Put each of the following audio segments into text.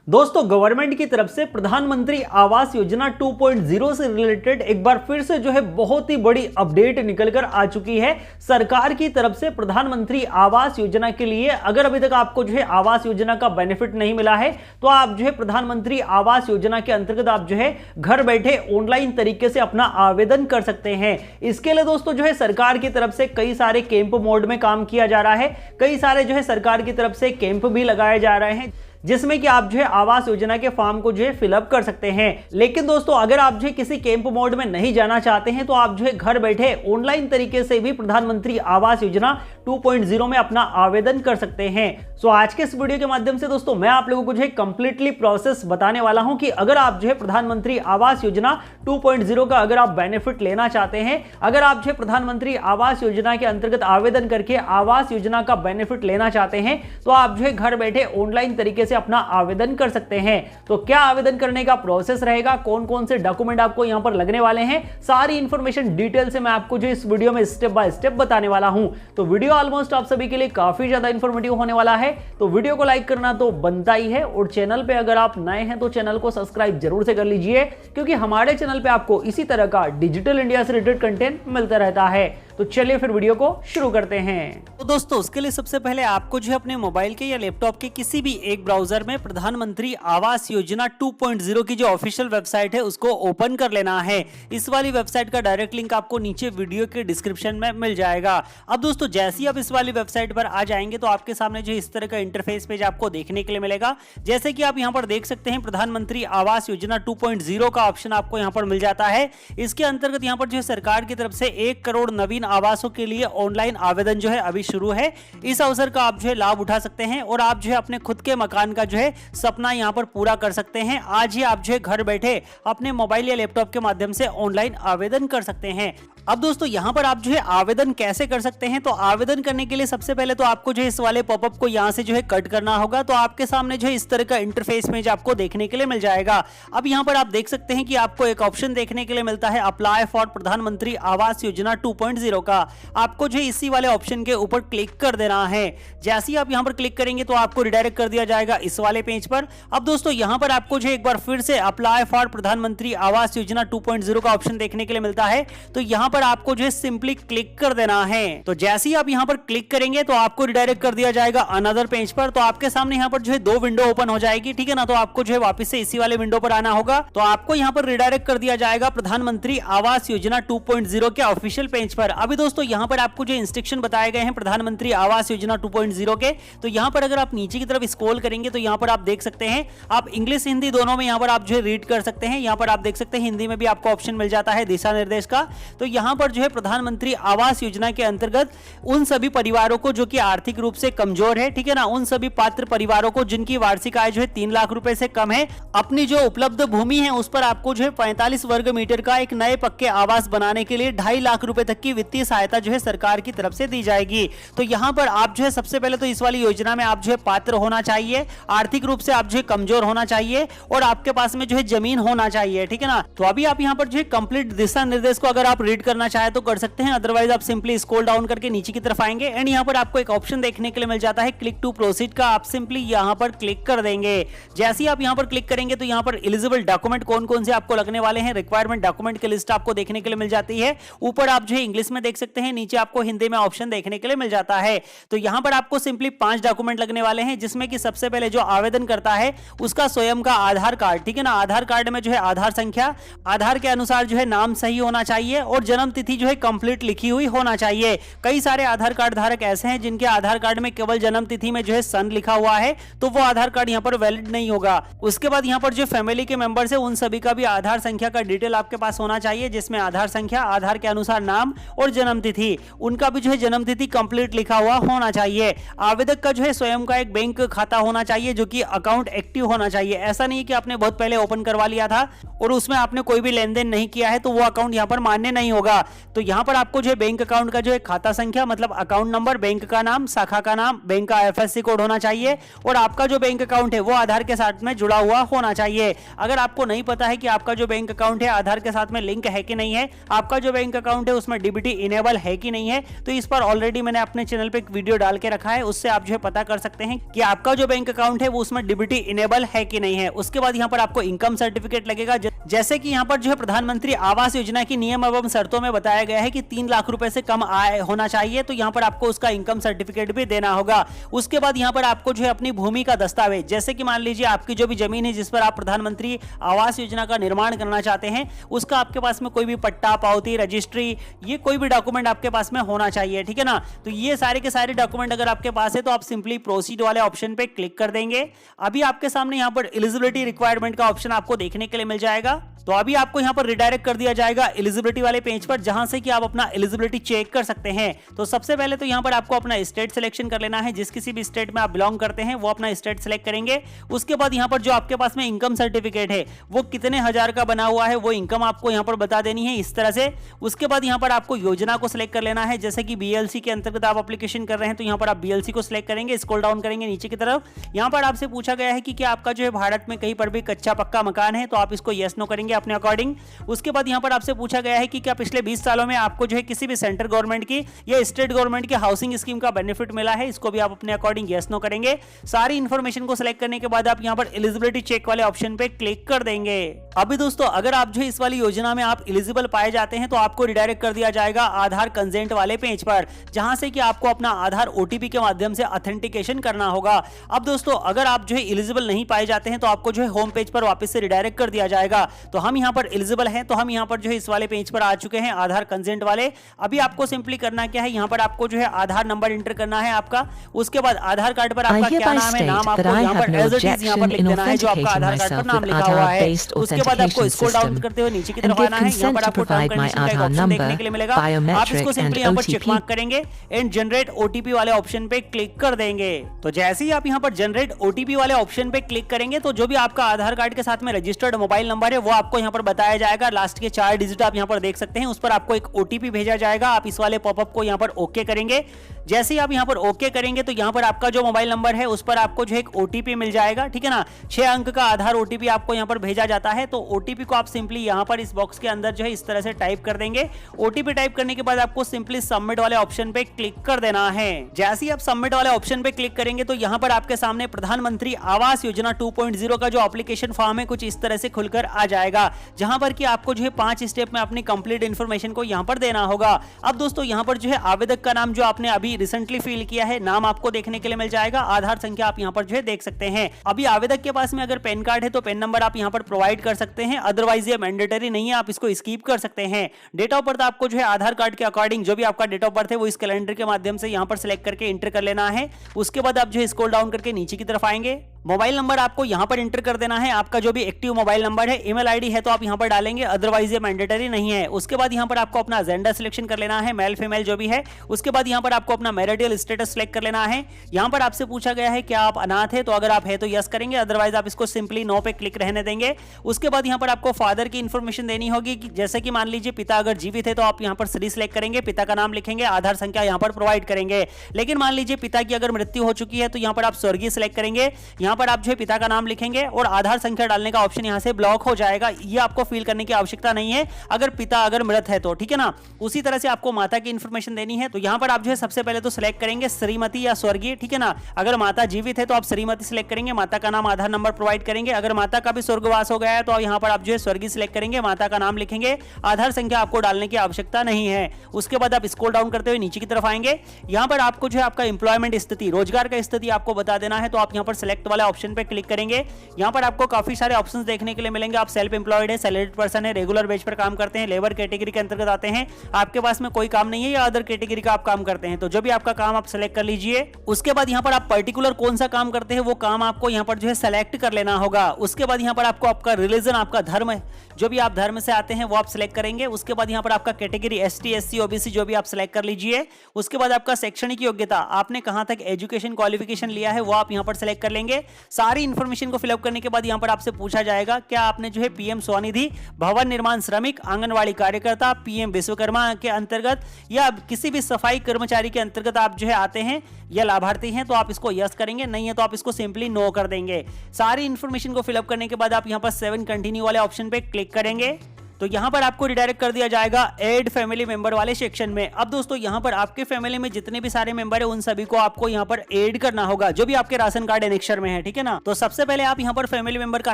दोस्तों गवर्नमेंट की तरफ से प्रधानमंत्री आवास योजना 2.0 से रिलेटेड एक बार फिर से जो है बहुत ही बड़ी अपडेट निकलकर आ चुकी है। सरकार की तरफ से प्रधानमंत्री आवास योजना के लिए अगर अभी तक आपको जो है आवास योजना का बेनिफिट नहीं मिला है तो आप जो है प्रधानमंत्री आवास योजना के अंतर्गत आप जो है घर बैठे ऑनलाइन तरीके से अपना आवेदन कर सकते हैं। इसके लिए दोस्तों जो है सरकार की तरफ से कई सारे कैंप मोड में काम किया जा रहा है, कई सारे जो है सरकार की तरफ से कैंप भी लगाए जा रहे हैं जिसमें कि आप जो है आवास योजना के फॉर्म को जो है फिलअप कर सकते हैं। लेकिन दोस्तों अगर आप जो है किसी कैंप मोड में नहीं जाना चाहते हैं तो आप जो है घर बैठे ऑनलाइन तरीके से भी प्रधानमंत्री आवास योजना 2.0 में अपना आवेदन कर सकते हैं। सो आज के इस वीडियो के माध्यम से दोस्तों मैं आप लोगों को जो है कंप्लीटली प्रोसेस बताने वाला हूं कि अगर आप जो है प्रधानमंत्री आवास योजना 2.0 का अगर आप बेनिफिट लेना चाहते हैं, अगर आप जो है प्रधानमंत्री आवास योजना के अंतर्गत आवेदन करके आवास योजना का बेनिफिट लेना चाहते हैं तो आप जो है घर बैठे ऑनलाइन तरीके से अपना आवेदन कर सकते हैं। तो क्या आवेदन करने का प्रोसेस रहेगा, कौन कौन से डॉक्यूमेंट आपको यहां पर लगने वाले हैं, सारी इंफॉर्मेशन डिटेल से मैं आपको जो इस वीडियो में स्टेप बाय स्टेप बताने वाला हूं। तो वीडियो ऑलमोस्ट आप सभी के लिए काफी ज्यादा इंफॉर्मेटिव होने वाला है, तो वीडियो को लाइक करना तो बनता ही है और चैनल पे अगर आप नए हैं तो चैनल को सब्सक्राइब जरूर से कर लीजिए क्योंकि हमारे चैनल पे आपको इसी तरह का डिजिटल इंडिया से रिलेटेड कंटेंट मिलता रहता है। तो चलिए फिर वीडियो को शुरू करते हैं। तो दोस्तों उसके लिए सबसे पहले आपको जो है अपने मोबाइल के या लैपटॉप के किसी भी एक ब्राउजर में प्रधानमंत्री आवास योजना 2.0 की जो ऑफिशियल वेबसाइट है उसको ओपन कर लेना है। इस वाली वेबसाइट का डायरेक्ट लिंक आपको नीचे वीडियो के डिस्क्रिप्शन में मिल जाएगा। अब दोस्तों जैसे ही आप इस वाली वेबसाइट पर आ जाएंगे तो आपके सामने जो इस तरह का इंटरफेस पेज आपको देखने के लिए मिलेगा। जैसे कि आप यहाँ पर देख सकते हैं प्रधानमंत्री आवास योजना 2.0 का ऑप्शन आपको यहाँ पर मिल जाता है। इसके अंतर्गत यहाँ पर जो है सरकार की तरफ से 1 करोड़ नवीन आवासों के लिए ऑनलाइन आवेदन जो है अभी शुरू है। इस अवसर का आप जो है लाभ उठा सकते हैं और आप जो है अपने खुद के मकान का जो है सपना यहां पर पूरा कर सकते हैं। आज ही आप जो है घर बैठे अपने मोबाइल या लैपटॉप के माध्यम से ऑनलाइन आवेदन कर सकते हैं। अब दोस्तों यहां पर आप जो है आवेदन कैसे कर सकते हैं, तो आवेदन करने के लिए सबसे पहले तो आपको जो है इस वाले पॉपअप को यहां से जो है कट करना होगा। तो आपके सामने जो है इस तरह का इंटरफेस में जो आपको देखने के लिए मिल जाएगा। अब यहां पर आप देख सकते हैं कि आपको एक ऑप्शन देखने के लिए मिलता है अप्लाई फॉर प्रधानमंत्री आवास योजना 2.0 का। आपको जो इसी वाले ऑप्शन के ऊपर क्लिक कर देना है। जैसे ही आप यहां पर क्लिक करेंगे तो आपको रिडायरेक्ट कर दिया जाएगा इस वाले पेज पर। अब दोस्तों यहां पर आपको जो एक बार फिर से अप्लाई फॉर प्रधानमंत्री आवास योजना 2.0 का ऑप्शन देखने के लिए मिलता है। तो यहां पर आपको जो है सिंपली क्लिक कर देना है। तो जैसे ही आप यहां पर क्लिक करेंगे तो आपको रिडायरेक्ट कर दिया जाएगा अनदर पेज पर। तो आपके सामने यहां पर जो है 2 विंडो ओपन हो जाएगी, ठीक है ना। तो आपको जो है वापस से इसी वाले विंडो पर आना होगा। तो आपको यहां पर रिडायरेक्ट कर दिया जाएगा प्रधानमंत्री आवास योजना 2.0 के ऑफिशियल पेज पर। अभी दोस्तों यहां पर आपको जो इंस्ट्रक्शन बताए गए हैं प्रधानमंत्री आवास योजना 2.0 के, तो यहां पर अगर आप नीचे की तरफ स्क्रॉल करेंगे तो यहां पर आप देख सकते हैं आप इंग्लिश हिंदी दोनों में यहां पर आप जो है रीड कर सकते हैं। यहां पर आप देख सकते हैं हिंदी में भी आपको ऑप्शन मिल जाता है दिशा निर्देश का। तो यहां पर जो है प्रधानमंत्री आवास योजना के अंतर्गत उन सभी परिवारों को जो कि आर्थिक रूप से कमजोर है, ठीक है ना, उन सभी पात्र परिवारों को जिनकी वार्षिक आय जो है 3 लाख रुपए से कम है, अपनी जो उपलब्ध भूमि है उस पर आपको जो है 45 वर्ग मीटर का एक नए पक्के आवास बनाने के लिए 2.5 लाख रुपए तक की वित्तीय सहायता जो है सरकार की तरफ से दी जाएगी। तो यहां पर आप जो है सबसे पहले तो इस वाली योजना में आप जो है पात्र होना चाहिए, आर्थिक रूप से आप जो है कमजोर होना चाहिए और आपके पास में जो है जमीन होना चाहिए, ठीक है ना। तो अभी आप यहां पर जो है कंप्लीट दिशा निर्देश को अगर आप रीड करना चाहे तो कर सकते हैं, अदरवाइज आप सिंपली स्क्रॉल डाउन करके नीचे की तरफ आएंगे एंड यहां पर आपको एक ऑप्शन देखने के लिए मिल जाता है क्लिक टू प्रोसीड का। आप सिंपली यहां पर क्लिक कर देंगे। जैसे ही आप यहां पर क्लिक करेंगे तो यहां पर एलिजिबल डॉक्यूमेंट कौन कौन से आपको लगने वाले हैं, रिक्वायरमेंट डॉक्यूमेंट की लिस्ट आपको देखने के लिए मिल जाती है। ऊपर आप जो है इंग्लिश में देख सकते हैं, नीचे आपको हिंदी में ऑप्शन देखने के लिए मिल जाता है। तो यहां पर आपको सिंपली 5 डॉक्यूमेंट लगने वाले हैं जिसमें कि सबसे पहले जो आवेदन करता है उसका स्वयं का आधार कार्ड, ठीक है ना। आधार कार्ड में जो है आधार संख्या, आधार के अनुसार जो है नाम सही होना चाहिए और जन्म तिथि जो है कंप्लीट लिखी हुई होना चाहिए। कई सारे आधार कार्ड धारक ऐसे हैं जिनके आधार कार्ड में केवल जन्म तिथि में जो है सन लिखा हुआ है, तो वो आधार कार्ड यहां पर वैलिड नहीं होगा। उसके बाद यहां पर जो फैमिली के मेंबर्स है उन सभी का भी आधार संख्या का डिटेल आपके पास होना चाहिए जिसमें आधार संख्या, आधार के अनुसार नाम और जन्म तिथि, उनका भी जो है जन्म तिथि कंप्लीट लिखा हुआ होना चाहिए। आवेदक का जो है स्वयं का एक बैंक खाता होना चाहिए जो कि अकाउंट एक्टिव होना चाहिए। ऐसा नहीं कि आपने बहुत पहले ओपन करवा लिया था और उसमें आपने कोई भी लेन देन नहीं किया है तो वो अकाउंट यहां पर मान्य नहीं होगा। होगा। तो यहाँ पर आपको जो है बैंक अकाउंट का जो है खाता संख्या मतलब अकाउंट नंबर, बैंक का नाम, शाखा का नाम, बैंक का IFSC कोड होना चाहिए और आपका जो बैंक अकाउंट है वो आधार के साथ में जुड़ा हुआ होना चाहिए। अगर आपको नहीं पता है कि आपका जो बैंक अकाउंट है आधार के साथ में लिंक है कि नहीं है, आपका जो बैंक अकाउंट है उसमें डीबीटी इनेबल है कि नहीं है, तो इस पर ऑलरेडी मैंने अपने चैनल पे एक वीडियो डाल के रखा है, उससे आप जो है पता कर सकते हैं कि आपका जो बैंक अकाउंट है वो उसमें डीबीटी इनेबल है कि नहीं है। उसके बाद यहाँ पर आपको इनकम सर्टिफिकेट लगेगा, जैसे कि यहाँ पर जो है प्रधानमंत्री आवास योजना की नियम एवं शर्तों में बताया गया है कि 3 लाख रुपए से कम आय होना चाहिए, तो यहाँ पर आपको उसका इनकम सर्टिफिकेट भी देना होगा। उसके बाद यहाँ पर आपको जो है अपनी भूमि का दस्तावेज, जैसे कि मान लीजिए आपकी जो भी जमीन है जिस पर आप प्रधानमंत्री आवास योजना का निर्माण करना चाहते हैं, उसका आपके पास में कोई भी पट्टा, पावती, रजिस्ट्री, ये कोई भी डॉक्यूमेंट आपके पास में होना चाहिए, ठीक है ना। तो ये सारे के सारे डॉक्यूमेंट अगर आपके पास है तो आप सिंपली प्रोसीड वाले ऑप्शन पे क्लिक कर देंगे। अभी आपके सामने यहाँ पर एलिजिबिलिटी रिक्वायरमेंट का ऑप्शन आपको देखने के लिए मिल जाएगा। तो अभी आपको यहां पर रिडायरेक्ट कर दिया जाएगा एलिजिबिलिटी वाले पेज पर, जहां से कि आप अपना एलिजिबिलिटी चेक कर सकते हैं। तो सबसे पहले तो यहां पर आपको अपना स्टेट सिलेक्शन कर लेना है, जिस किसी भी स्टेट में आप बिलोंग करते हैं वो अपना स्टेट सिलेक्ट करेंगे। उसके बाद यहां पर जो आपके पास में इनकम सर्टिफिकेट है वो कितने हजार का बना हुआ है वो इनकम आपको यहां पर बता देनी है इस तरह से। उसके बाद यहां पर आपको योजना को सिलेक्ट कर लेना है, जैसे कि BLC के अंतर्गत आप एप्लीकेशन कर रहे हैं तो यहां पर आप BLC को सिलेक्ट करेंगे, स्क्रॉल डाउन करेंगे नीचे की तरफ। यहां पर आपसे पूछा गया है कि क्या आपका जो है भारत में कहीं पर भी कच्चा पक्का मकान है, तो आप इसको यस नो करेंगे अपने अकॉर्डिंग। उसके बाद यहां पर आपसे पूछा गया है कि क्या पिछले 20 सालों में आपको जो है किसी भी सेंट्रल गवर्नमेंट की या स्टेट गवर्नमेंट की हाउसिंग स्कीम का बेनिफिट मिला है, इसको भी आप अपने अकॉर्डिंग यस नो करेंगे। सारी इंफॉर्मेशन को सिलेक्ट करने के बाद आप यहां पर एलिजिबिलिटी चेक वाले ऑप्शन पे क्लिक कर देंगे। अभी दोस्तों अगर आप जो इस वाली योजना में आप एलिजिबल पाए जाते हैं तो आपको रिडायरेक्ट कर दिया जाएगा आधार कंसेंट वाले पेज पर, जहां से कि आपको अपना आधार OTP के माध्यम से ऑथेंटिकेशन करना होगा। अब दोस्तों अगर आप जो है एलिजिबल नहीं पाए जाते हैं तो आपको जो है होम पेज पर वापस से रिडायरेक्ट कर दिया जाएगा। तो हम यहां पर एलिजिबल हैं, तो हम यहां पर जो है इस वाले पेज पर आ चुके हैं आधार कंसेंट वाले। अभी आपको सिंपली करना क्या है, यहां पर आपको जो है आधार नंबर एंटर करना है आपका। उसके बाद आधार कार्ड पर आपका क्या नाम है, नाम आपको यहां पर एज इट इज यहां पर लिख देना है जो आपका आधार कार्ड पर नाम लिखा हुआ है। उसके बाद आपको स्क्रॉल डाउन करते हुए नीचे की तरफ आना है, यहां पर आपको टर्म कंडीशन का ऑप्शन देखने के लिए मिलेगा। आप इसको सिंपली यहां पर चेक मार्क करेंगे एंड जनरेट OTP वाले ऑप्शन पे क्लिक कर देंगे। तो जैसे ही आप यहां पर जनरेट OTP वाले ऑप्शन पे क्लिक करेंगे तो जो भी आपका आधार कार्ड के साथ में रजिस्टर्ड मोबाइल नंबर है वो आपको यहां पर बताया जाएगा। लास्ट के 4 डिजिट आप यहां पर देख सकते हैं, उस पर आपको एक OTP भेजा जाएगा। आप इस वाले पॉपअप को यहां पर ओके करेंगे। जैसे ही आप यहां पर ओके करेंगे तो यहां पर आपका जो मोबाइल नंबर है उस पर आपको जो एक OTP मिल जाएगा, ठीक है ना। 6 अंक का आधार OTP आपको यहां पर भेजा जाता है। तो OTP को आप सिंपली यहां पर इस बॉक्स के अंदर जो है इस तरह से टाइप कर देंगे। OTP टाइप करने के बाद आपको सिंपली सबमिट वाले ऑप्शन पे क्लिक कर देना है। जैसे ही आप सबमिट वाले ऑप्शन पे क्लिक करेंगे तो यहां पर आपके सामने प्रधानमंत्री आवास योजना 2.0 का जो एप्लीकेशन फॉर्म है कुछ इस तरह से खुलकर आ जाएगा, जहां पर कि आपको जो है 5 स्टेप में अपनी कंप्लीट इंफॉर्मेशन को यहां पर देना होगा। अब दोस्तों यहां पर जो है आवेदक का नाम जो आपने अभी रिसेंटली फिल किया है, नाम आपको देखने के लिए मिल जाएगा। आधार संख्या आप यहां पर जो है देख सकते हैं। अभी आवेदक के पास में अगर पैन कार्ड है तो पैन नंबर आप यहां पर प्रोवाइड कर सकते हैं, अदरवाइज ये मैंडेटरी नहीं है, आप इसको स्किप कर सकते हैं। डेट ऑफ बर्थ आपको जो है आधार कार्ड के अकॉर्डिंग जो भी आपका डेट ऑफ बर्थ है वो इस कैलेंडर के माध्यम से यहां पर सिलेक्ट करके एंटर कर लेना है। उसके बाद आप जो है स्क्रॉल डाउन करके नीचे की तरफ आएंगे। मोबाइल नंबर आपको यहां पर एंटर कर देना है, आपका जो भी एक्टिव मोबाइल नंबर है। ईमेल आईडी है तो आप यहां पर डालेंगे, अदरवाइज ये मैंडेटरी नहीं है। उसके बाद यहां पर आपको अपना जेंडर सिलेक्शन कर लेना है, मेल फीमेल जो भी है। उसके बाद यहां पर आपको अपना मैरिटल स्टेटस सिलेक्ट कर लेना है। यहां पर आपसे पूछा गया है क्या आप अनाथ है, तो अगर आप है तो यस करेंगे, अदरवाइज आप इसको सिंपली नो पे क्लिक रहने देंगे। उसके बाद यहां पर आपको फादर की इंफॉर्मेशन देनी होगी, जैसे कि मान लीजिए पिता अगर जीवित है तो आप यहां पर श्री सिलेक्ट करेंगे, पिता का नाम लिखेंगे, आधार संख्या यहां पर प्रोवाइड करेंगे। लेकिन मान लीजिए पिता की अगर मृत्यु हो चुकी है तो यहां पर आप स्वर्गीय सिलेक्ट करेंगे। यहां पर आप जो है पिता का नाम लिखेंगे और आधार संख्या डालने का ऑप्शन यहां से ब्लॉक हो जाएगा। ये आपको फिल करने की आवश्यकता नहीं है अगर पिता अगर मृत है तो, ठीक है ना। उसी तरह से आपको माता की इंफॉर्मेशन देनी है, तो यहां पर आप जो है सबसे पहले तो सिलेक्ट करेंगे श्रीमती या स्वर्गीय, ठीक है ना। अगर माता जीवित है तो आप श्रीमती सिलेक्ट करेंगे, माता का नाम आधार नंबर प्रोवाइड करेंगे। अगर माता का भी स्वर्गवास हो गया है तो यहां पर आप जो है स्वर्गीय सिलेक्ट करेंगे, माता का नाम लिखेंगे, आधार संख्या आपको डालने की आवश्यकता नहीं है। उसके बाद आप स्क्रॉल डाउन करते हुए नीचे की तरफ आएंगे। यहां पर आपको जो है आपका एम्प्लॉयमेंट स्थिति, रोजगार का स्थिति आपको बता देना है, तो आप यहां पर सिलेक्ट वाले ऑप्शन पे क्लिक करेंगे। यहां पर आपको काफी सारे ऑप्शंस देखने के लिए मिलेंगे। आप सेल्फ एम्प्लॉयड है, सैलरीड पर्सन है, रेगुलर बेस पर काम करते हैं, लेबर कैटेगरी के अंतर्गत आते हैं, आपके पास में कोई काम नहीं है या अदर कैटेगरी का आप काम करते हैं, तो जो भी आपका काम आप सेलेक्ट कर लीजिए। उसके बाद यहां पर आप पर्टिकुलर कौन सा काम करते हैं वो काम आपको यहां पर जो है सेलेक्ट कर लेना होगा। उसके बाद यहां पर आपको आपका रिलीजन, आपका धर्म, जो भी आप धर्म से आते हैं वो आप सिलेक्ट करेंगे। उसके बाद यहां पर आपका कैटेगरी ST SC OBC जो भी आप सिलेक्ट कर लीजिए। उसके बाद आपका शैक्षणिक योग्यता, आपने कहां तक एजुकेशन क्वालिफिकेशन लिया है वो आप यहां पर सिलेक्ट कर लेंगे। सारी इन्फॉर्मेशन को फिलअप करने के बाद यहाँ पर आपसे पूछा जाएगा क्या आपने जो है पीएम स्वनिधि, भवन निर्माण श्रमिक, आंगनवाड़ी कार्यकर्ता, पीएम विश्वकर्मा के अंतर्गत या किसी भी सफाई कर्मचारी के अंतर्गत आप जो है आते हैं या लाभार्थी हैं, तो आप इसको यस करेंगे, नहीं है तो आप इसको सिंपली नो कर देंगे। सारी इन्फॉर्मेशन को फिलअप करने के बाद आप यहाँ पर 7 कंटिन्यू वाले ऑप्शन पे क्लिक करेंगे तो यहां पर आपको रिडायरेक्ट कर दिया जाएगा ऐड फैमिली मेंबर वाले सेक्शन में। अब दोस्तों यहां पर आपके फैमिली में जितने भी सारे मेंबर है उन सभी को आपको यहां पर ऐड करना होगा जो भी आपके राशन कार्ड एनेक्सर में है, ठीक है ना। तो सबसे पहले आप यहां पर फैमिली मेंबर का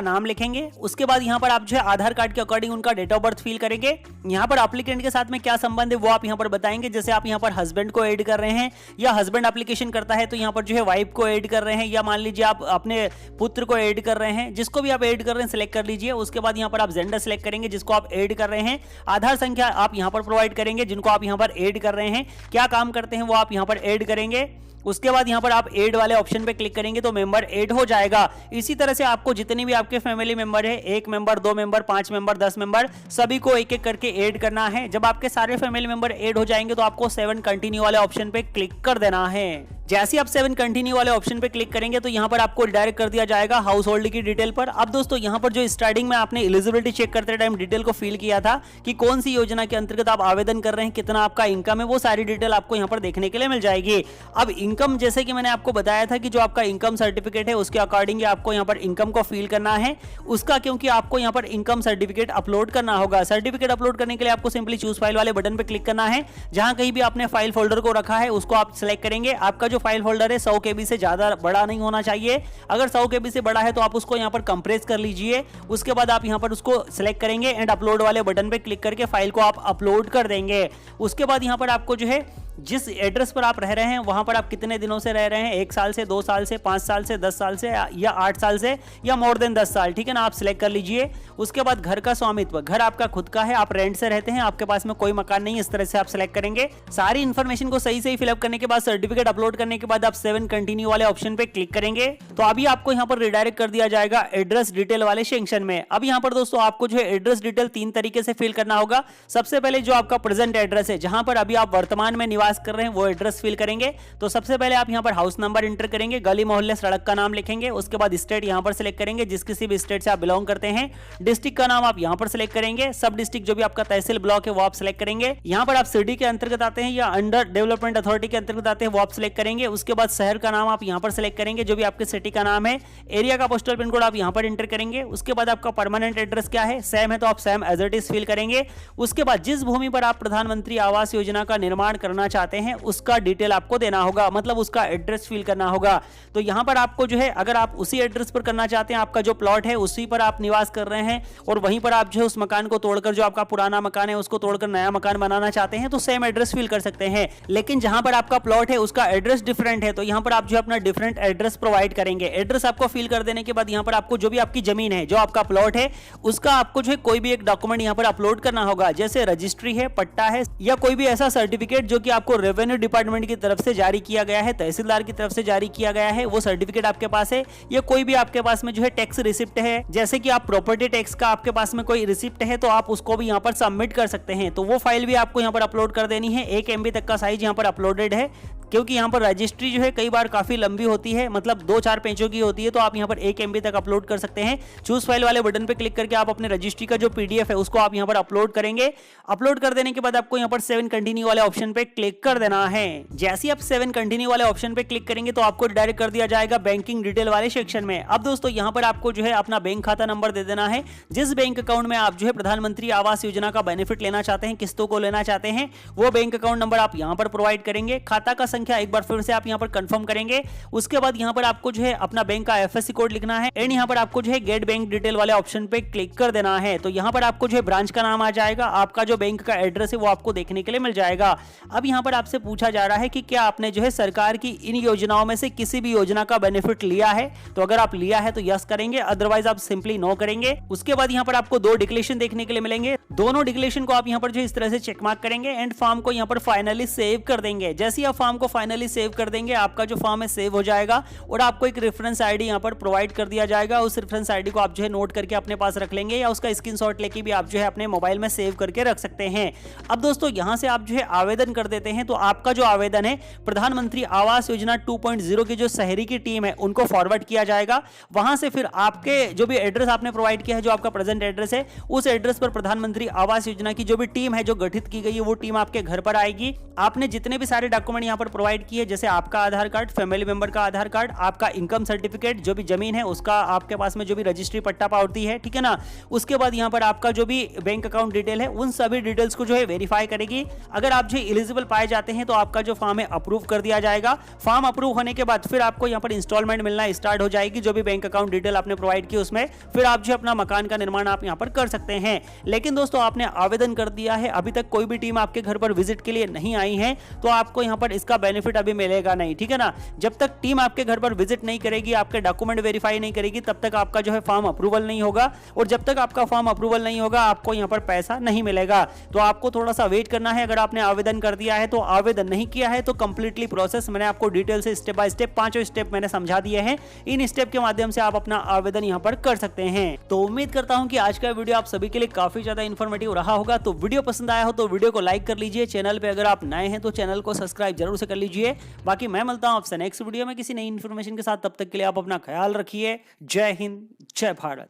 नाम लिखेंगे, उसके बाद यहां पर आप जो है आधार कार्ड के अकॉर्डिंग उनका डेट ऑफ बर्थ फिल करेंगे। यहां पर एप्लीकेंट के साथ में क्या संबंध है वो आप यहां पर बताएंगे, जैसे आप यहां पर हस्बैंड को ऐड कर रहे हैं या हस्बैंड एप्लीकेशन करता है तो यहां पर जो है वाइफ को ऐड कर रहे हैं, या मान लीजिए आप अपने पुत्र को ऐड कर रहे हैं, जिसको भी आप ऐड कर रहे हैं सिलेक्ट कर लीजिए। उसके बाद यहां पर आप जेंडर सिलेक्ट करेंगे जिसको आप ऐड कर रहे हैं, आधार संख्या आप यहां पर प्रोवाइड करेंगे जिनको आप यहां पर ऐड कर रहे हैं, क्या काम करते हैं वो आप यहां पर ऐड करेंगे। उसके बाद यहां पर आप ऐड वाले ऑप्शन पे क्लिक करेंगे तो मेंबर ऐड हो जाएगा। इसी तरह से आपको जितने भी आपके फैमिली मेंबर है, 1 मेंबर, 2 मेंबर, 5 मेंबर, 10 मेंबर, सभी को एक एक करके ऐड करना है। जब आपके सारे फैमिली मेंबर ऐड हो जाएंगे तो आपको 7 कंटिन्यू वाले ऑप्शन पे क्लिक कर देना है। जैसे आप 7 कंटिन्यू वाले ऑप्शन पे क्लिक करेंगे तो यहां पर आपको डायरेक्ट कर दिया जाएगा हाउस होल्ड की डिटेल पर। अब दोस्तों यहां पर जो स्टार्टिंग में आपने एलिजिबिलिटी चेक करते टाइम डिटेल को फिल किया था कि कौन सी योजना के अंतर्गत आप आवेदन कर रहे हैं, कितना आपका इनकम है, वो सारी डिटेल आपको यहां पर देखने के लिए मिल जाएगी। अब इनकम जैसे कि मैंने आपको बताया था कि जो आपका इनकम सर्टिफिकेट है उसके अकॉर्डिंग आपको यहां पर इनकम को फिल करना है उसका, क्योंकि आपको यहां पर इनकम सर्टिफिकेट अपलोड करना होगा। सर्टिफिकेट अपलोड करने के लिए आपको सिंपली चूज फाइल वाले बटन पर क्लिक करना है। जहां कहीं भी आपने फाइल फोल्डर को रखा है उसको आप सिलेक्ट करेंगे। आपका जो फाइल फोल्डर है 100 KB से ज्यादा बड़ा नहीं होना चाहिए। अगर 100 KB से बड़ा है तो आप उसको यहां पर कंप्रेस कर लीजिए। उसके बाद आप यहां पर उसको सिलेक्ट करेंगे एंड अपलोड वाले बटन पे क्लिक करके फाइल को आप अपलोड कर देंगे। उसके बाद यहां पर आपको जो है जिस एड्रेस पर आप रह रहे हैं वहां पर आप कितने दिनों से रह रहे हैं, 1 साल से, 2 साल से, 5 साल से, 10 साल से या 8 साल से या मोर देन 10 साल, ठीक है ना, आप सिलेक्ट कर लीजिए। उसके बाद घर का स्वामित्व, घर आपका खुद का है, आप रेंट से रहते हैं, आपके पास में कोई मकान नहीं, इस तरह से आप सिलेक्ट करेंगे। सारी इन्फॉर्मेशन को सही फिलअप करने के बाद सर्टिफिकेट अपलोड करने के बाद आप 7 कंटिन्यू वाले ऑप्शन पे क्लिक करेंगे तो अभी आपको यहां पर रिडायरेक्ट कर दिया जाएगा एड्रेस डिटेल वाले सेक्शन में। अब यहां पर दोस्तों आपको जो है एड्रेस डिटेल 3 तरीके से फिल करना होगा। सबसे पहले जो आपका प्रेजेंट एड्रेस है, जहां पर अभी आप वर्तमान में निवास कर रहे हैं, वो एड्रेस फिल करेंगे। तो सबसे पहले आप यहां पर हाउस नंबर एंटर करेंगे, गली मोहल्ले सड़क का नाम लिखेंगे। उसके बाद स्टेट यहां पर सिलेक्ट करेंगे, जिस किसी भी स्टेट से आप बिलोंग करते हैं। डिस्ट्रिक्ट का नाम आप यहां पर सिलेक्ट करेंगे। सब डिस्ट्रिक्ट जो भी आपका तहसील ब्लॉक है वो आप सिलेक्ट करेंगे। यहां पर आप सिटी के अंतर्गत आते हैं या अंडर डेवलपमेंट अथॉरिटी के अंतर्गत आते हैं वो आप सिलेक्ट करेंगे। उसके बाद शहर का नाम आप यहां पर सिलेक्ट करेंगे, जो भी आपके सिटी का नाम है। एरिया का पोस्टल पिन कोड आप यहां पर एंटर करेंगे। उसके बाद आपका परमानेंट एड्रेस क्या है, सेम है तो आप same as it is fill करेंगे। उसके बाद जिस भूमि पर आप प्रधानमंत्री आवास योजना का निर्माण करना चाहते हैं उसका डिटेल आपको देना होगा, मतलब उसका एड्रेस फिल करना होगा। तो यहां पर आपको जो है अगर आप उसी एड्रेस पर करना चाहते हैं, आपका जो प्लॉट है उसी पर आप निवास कर रहे हैं और वहीं पर आप जो है उस मकान को तोड़कर, जो आपका पुराना मकान है उसको तोड़कर नया मकान बनाना चाहते हैं तो सेम एड्रेस फिल कर सकते हैं। लेकिन जहां पर आपका प्लॉट है उसका एड्रेस डिफरेंट है तो यहां पर आप जो है अपना डिफरेंट एड्रेस प्रोवाइड करेंगे। एड्रेस आपको फिल कर देने के बाद यहां पर आपको जो भी आपकी जमीन है, जो आपका प्लॉट है, उसका आपको जो है कोई भी एक डॉक्यूमेंट यहां पर अपलोड करना होगा, जैसे रजिस्ट्री है, पट्टा है या कोई भी ऐसा सर्टिफिकेट जो कि आपको रेवेन्यू डिपार्टमेंट की तरफ से जारी किया गया है, तहसीलदार की तरफ से जारी किया गया है, वो सर्टिफिकेट आपके पास है। या कोई भी आपके पास में जो है टैक्स रिसिप्ट है, जैसे कि आप प्रॉपर्टी टैक्स का आपके पास में कोई रिसिप्ट है तो आप उसको भी यहाँ पर सबमिट कर सकते हैं। तो वो फाइल भी आपको यहाँ पर अपलोड कर देनी है। 1 MB तक का साइज यहाँ पर अपलोडेड है, क्योंकि यहाँ पर रजिस्ट्री जो है कई बार काफी लंबी होती है, मतलब 2-4 पेजों की होती है, तो आप यहाँ पर 1 MB तक अपलोड कर सकते हैं। चूज फाइल वाले बटन पे क्लिक करके आप अपने रजिस्ट्री का जो PDF है उसको आप यहाँ पर अपलोड करेंगे। अपलोड कर देने के बाद आपको यहाँ पर 7 कंटिन्यू वाले ऑप्शन पे क्लिक कर देना है। जैसे आप 7 कंटिन्यू वाले ऑप्शन पे क्लिक करेंगे तो आपको डायरेक्ट कर दिया जाएगा बैंकिंग डिटेल वाले सेक्शन में। अब दोस्तों यहाँ पर आपको जो है अपना बैंक खाता नंबर दे देना है। जिस बैंक अकाउंट में आप जो है प्रधानमंत्री आवास योजना का बेनिफिट लेना चाहते हैं, किस्तों को लेना चाहते हैं, वो बैंक अकाउंट नंबर आप यहाँ पर प्रोवाइड करेंगे। खाता का संख्या एक बार फिर से आप यहां पर कंफर्म करेंगे। उसके बाद यहां पर आपको जो है अपना बैंक का IFSC कोड लिखना है एंड यहां पर आपको जो है गेट बैंक डिटेल वाले ऑप्शन पे क्लिक कर देना है। तो यहां पर आपको जो है ब्रांच का नाम आ जाएगा, आपका जो बैंक का एड्रेस है वो आपको देखने के लिए मिल जाएगा। अब यहां पर आपसे पूछा जा रहा है कि क्या आपने जो है सरकार की इन योजनाओं में से किसी भी योजना का बेनिफिट लिया है, तो अगर आप लिया है तो यस करेंगे, अदरवाइज आप सिंपली नो करेंगे। उसके बाद यहां पर आपको 2 डिक्लेरेशन देखने के लिए मिलेंगे। दोनों डिक्लेरेशन को आप यहां पर जो इस तरह से चेक मार्क करेंगे एंड फॉर्म को यहां पर फाइनली सेव कर देंगे। जैसे ही आप फॉर्म को फाइनली सेव कर देंगे आपका जो फॉर्म है सेव हो जाएगा और आपको एक रेफरेंस आईडी यहां पर प्रोवाइड कर दिया जाएगा। उस रेफरेंस आईडी को आप जो है नोट करके अपने पास रख लेंगे या उसका स्क्रीनशॉट लेके भी आप जो है अपने मोबाइल में सेव करके रख सकते हैं। अब दोस्तों यहां से आप जो है आवेदन कर देते देते हैं तो आपका जो आवेदन है प्रधानमंत्री आवास योजना 2.0 की जो शहरी की टीम है उनको फॉरवर्ड किया जाएगा। वहां से फिर आपके जो भी एड्रेस आपने प्रोवाइड किया है, जो आपका प्रेजेंट एड्रेस है, उस एड्रेस पर प्रधानमंत्री आवास योजना की जो भी टीम है जो गठित की गई है वो टीम आपके घर पर आएगी। आपने जितने भी सारे डॉक्यूमेंट यहां पर प्रोवाइड किए, जैसे आपका आधार कार्ड, फैमिली मेंबर का आधार कार्ड, आपका इनकम सर्टिफिकेट, जो भी जमीन है उसका आपके पास में जो भी रजिस्ट्री पट्टा पावती है, ठीक है ना, उसके बाद यहां पर आपका जो भी बैंक अकाउंट डिटेल है उन सभी डिटेल्स को जो है वेरीफाई करेगी। अगर आप जो एलिजिबल पाए जाते हैं तो आपका जो फॉर्म है अप्रूव कर दिया जाएगा। फॉर्म अप्रूव होने के बाद फिर आपको यहां पर इंस्टॉलमेंट मिलना स्टार्ट हो जाएगी, जो भी बैंक अकाउंट डिटेल आपने प्रोवाइड की उसमें फिर आप जो अपना मकान का निर्माण आप यहां पर कर सकते हैं। लेकिन दोस्तों आपने आवेदन कर दिया है, अभी तक कोई भी टीम आपके घर पर विजिट के लिए नहीं आई है तो आपको यहां पर इसका बेनिफिट अभी मिलेगा नहीं, ठीक है ना। जब तक टीम आपके घर पर विजिट नहीं करेगी, आपके डॉक्यूमेंट वेरीफाई नहीं करेगी, तब तक आपका जो है फॉर्म अप्रूवल नहीं होगा, और जब तक आपका फॉर्म अप्रूवल नहीं होगा आपको यहां पर पैसा नहीं मिलेगा। तो आपको थोड़ा सा वेट करना है। अगर आपने आवेदन कर दिया है तो, आवेदन नहीं किया है तो कंप्लीटली प्रोसेस मैंने आपको डिटेल से स्टेप बाय स्टेप 5 स्टेप मैंने समझा दिए हैं। इन स्टेप के माध्यम से आप अपना आवेदन यहां पर कर सकते हैं। तो उम्मीद करता हूं कि आज का वीडियो आप सभी के लिए काफी ज्यादा इंफॉर्मेटिव रहा होगा। तो वीडियो पसंद आया हो तो वीडियो को लाइक कर लीजिए। चैनल पे अगर आप नए हैं तो चैनल को सब्सक्राइब जरूर से कर लीजिए। बाकी मैं मिलता हूं आपसे नेक्स्ट वीडियो में किसी नई इंफॉर्मेशन के साथ। तब तक के लिए आप अपना ख्याल रखिए। जय हिंद, जय भारत।